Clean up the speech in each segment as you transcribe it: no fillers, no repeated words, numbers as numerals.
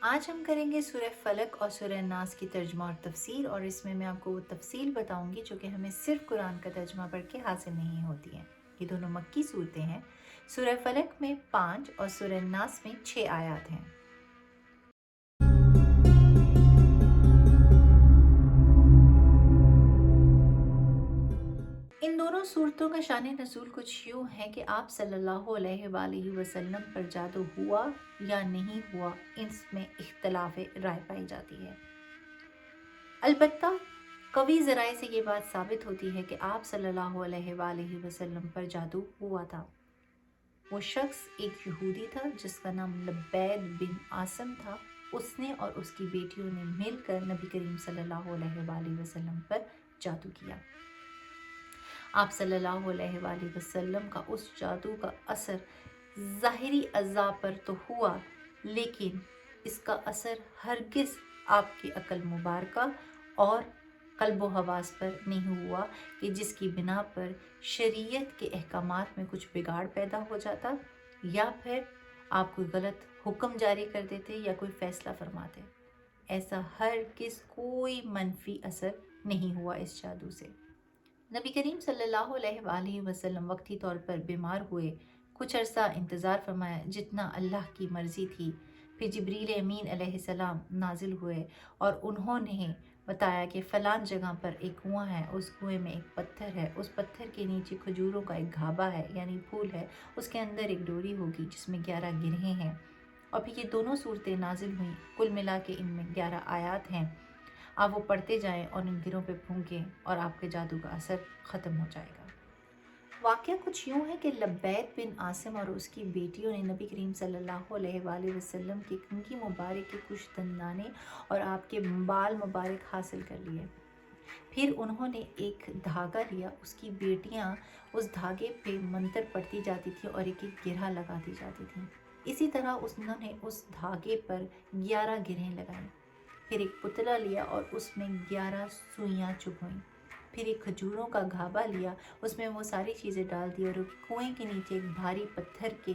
آج ہم کریں گے سورہ فلق اور سورہ ناس کی ترجمہ اور تفسیر، اور اس میں آپ کو وہ تفصیل بتاؤں گی جو کہ ہمیں صرف قرآن کا ترجمہ پڑھ کے حاصل نہیں ہوتی ہیں۔ یہ دونوں مکی صورتیں ہیں۔ سورہ فلق میں 5 اور سورہ ناس میں 6 آیات ہیں۔ ان دونوں صورتوں کا شان نزول کچھ یوں ہے کہ آپ صلی اللہ علیہ وآلہ وسلم پر جادو ہوا یا نہیں ہوا، اس میں اختلاف رائے پائی جاتی ہے۔ البتہ قوی ذرائع سے یہ بات ثابت ہوتی ہے کہ آپ صلی اللہ علیہ وآلہ وسلم پر جادو ہوا تھا۔ وہ شخص ایک یہودی تھا جس کا نام لبید بن عاصم تھا۔ اس نے اور اس کی بیٹیوں نے مل کر نبی کریم صلی اللہ علیہ وآلہ وسلم پر جادو کیا۔ آپ صلی اللہ علیہ وآلہ وسلم کا اس جادو کا اثر ظاہری اعضاء پر تو ہوا، لیکن اس کا اثر ہرگز آپ کی عقل مبارکہ اور قلب و حواس پر نہیں ہوا کہ جس کی بنا پر شریعت کے احکامات میں کچھ بگاڑ پیدا ہو جاتا، یا پھر آپ کوئی غلط حکم جاری کر دیتے یا کوئی فیصلہ فرماتے۔ ایسا ہرگز کوئی منفی اثر نہیں ہوا اس جادو سے۔ نبی کریم صلی اللہ علیہ وآلہ وسلم وقتی طور پر بیمار ہوئے، کچھ عرصہ انتظار فرمایا جتنا اللہ کی مرضی تھی۔ پھر جبریل امین علیہ السلام نازل ہوئے اور انہوں نے بتایا کہ فلان جگہ پر ایک کنواں ہے، اس کنویں میں ایک پتھر ہے، اس پتھر کے نیچے کھجوروں کا ایک گھابا ہے یعنی پھول ہے، اس کے اندر ایک ڈوری ہوگی جس میں 11 گرہیں ہیں۔ اور پھر یہ دونوں صورتیں نازل ہوئیں، کل ملا کے ان میں 11 آیات ہیں۔ آپ وہ پڑھتے جائیں اور ان گروں پہ پھونکیں اور آپ کے جادو کا اثر ختم ہو جائے گا۔ واقعہ کچھ یوں ہے کہ لبید بن عاصم اور اس کی بیٹیوں نے نبی کریم صلی اللہ علیہ وآلہ وسلم کی کنگھی مبارک کے کچھ دندانے اور آپ کے بال مبارک حاصل کر لیے۔ پھر انہوں نے ایک دھاگا لیا، اس کی بیٹیاں اس دھاگے پہ منتر پڑھتی جاتی تھی اور ایک ایک گرہ لگاتی جاتی تھیں۔ اسی طرح انہوں نے اس دھاگے پر 11 گرہیں لگائیں۔ پھر ایک پتلا لیا اور اس میں 11 سوئیاں چبھوئیں۔ پھر ایک کھجوروں کا گھابا لیا، اس میں وہ ساری چیزیں ڈال دی اور کنویں کے نیچے ایک بھاری پتھر کے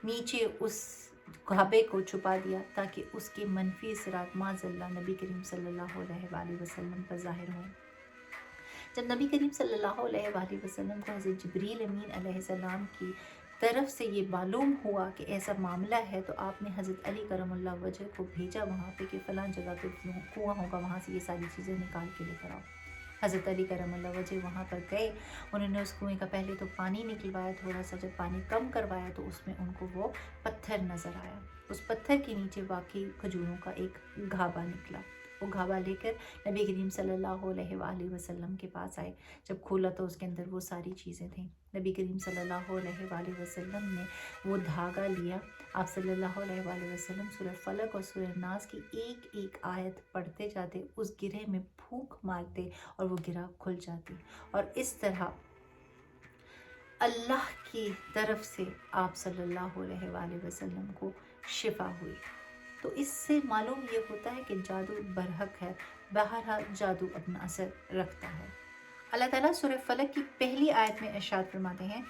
نیچے اس گھابے کو چھپا دیا تاکہ اس کے منفی اثرات معاذ اللہ نبی کریم صلی اللہ علیہ وآلہ وسلم پر ظاہر ہوں۔ جب نبی کریم صلی اللہ علیہ وآلہ وسلم کو حضرت جبریل امین علیہ السلام کی طرف سے یہ معلوم ہوا کہ ایسا معاملہ ہے، تو آپ نے حضرت علی کرم اللہ وجہ کو بھیجا وہاں پہ کہ فلاں جگہ پہ کنواں ہوگا، وہاں سے یہ ساری چیزیں نکال کے لے کر آؤ۔ حضرت علی کرم اللہ وجہ وہاں پر گئے، انہوں نے اس کنویں کا پہلے تو پانی نکلوایا تھوڑا سا، جب پانی کم کروایا تو اس میں ان کو وہ پتھر نظر آیا۔ اس پتھر کے نیچے واقعی کھجوروں کا ایک گھابا نکلا۔ وہ گھابا لے کر نبی کریم صلی اللہ علیہ وآلہ وسلم کے پاس آئے۔ جب کھولا تو اس کے اندر وہ ساری چیزیں تھیں۔ نبی کریم صلی اللہ علیہ وآلہ وسلم نے وہ دھاگا لیا۔ آپ صلی اللہ علیہ وآلہ وسلم سورہ فلق اور سورہ ناس کی ایک ایک آیت پڑھتے جاتے، اس گرہ میں پھونک مارتے اور وہ گرہ کھل جاتی، اور اس طرح اللہ کی طرف سے آپ صلی اللہ علیہ وآلہ وسلم کو شفا ہوئی۔ تو اس سے معلوم یہ ہوتا ہے کہ جادو برحق ہے، بہرحال جادو اپنا اثر رکھتا ہے۔ اللہ تعالیٰ سورہ فلق کی پہلی آیت میں ارشاد فرماتے ہیں،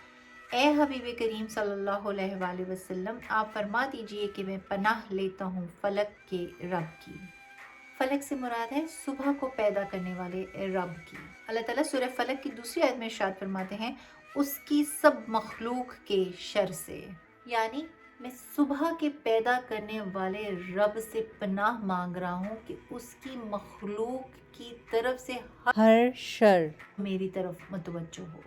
اے حبیب کریم صلی اللہ علیہ وآلہ وسلم، آپ فرما دیجئے کہ میں پناہ لیتا ہوں فلق کے رب کی۔ فلق سے مراد ہے صبح کو پیدا کرنے والے رب کی۔ اللہ تعالیٰ سورہ فلق کی دوسری آیت میں ارشاد فرماتے ہیں، اس کی سب مخلوق کے شر سے، یعنی میں صبح کے پیدا کرنے والے رب سے پناہ مانگ رہا ہوں کہ اس کی مخلوق کی طرف سے ہر شر میری طرف متوجہ ہو۔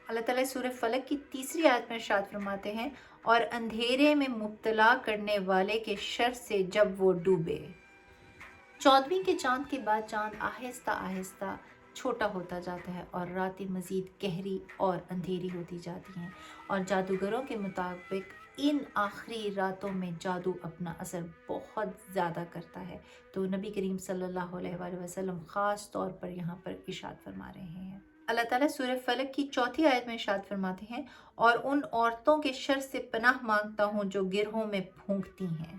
اللہ تعالیٰ سورہ فلق کی تیسری آیت میں ارشاد فرماتے ہیں، اور اندھیرے میں مبتلا کرنے والے کے شر سے جب وہ ڈوبے۔ 14ویں کے چاند کے بعد چاند آہستہ آہستہ چھوٹا ہوتا جاتا ہے اور راتیں مزید گہری اور اندھیری ہوتی جاتی ہیں، اور جادوگروں کے مطابق ان آخری راتوں میں جادو اپنا اثر بہت زیادہ کرتا ہے۔ تو نبی کریم صلی اللہ علیہ وآلہ وسلم خاص طور پر یہاں پر ارشاد فرما رہے ہیں۔ اللہ تعالیٰ سورہ فلق کی چوتھی آیت میں ارشاد فرماتے ہیں، اور ان عورتوں کے شر سے پناہ مانگتا ہوں جو گرہوں میں پھونکتی ہیں،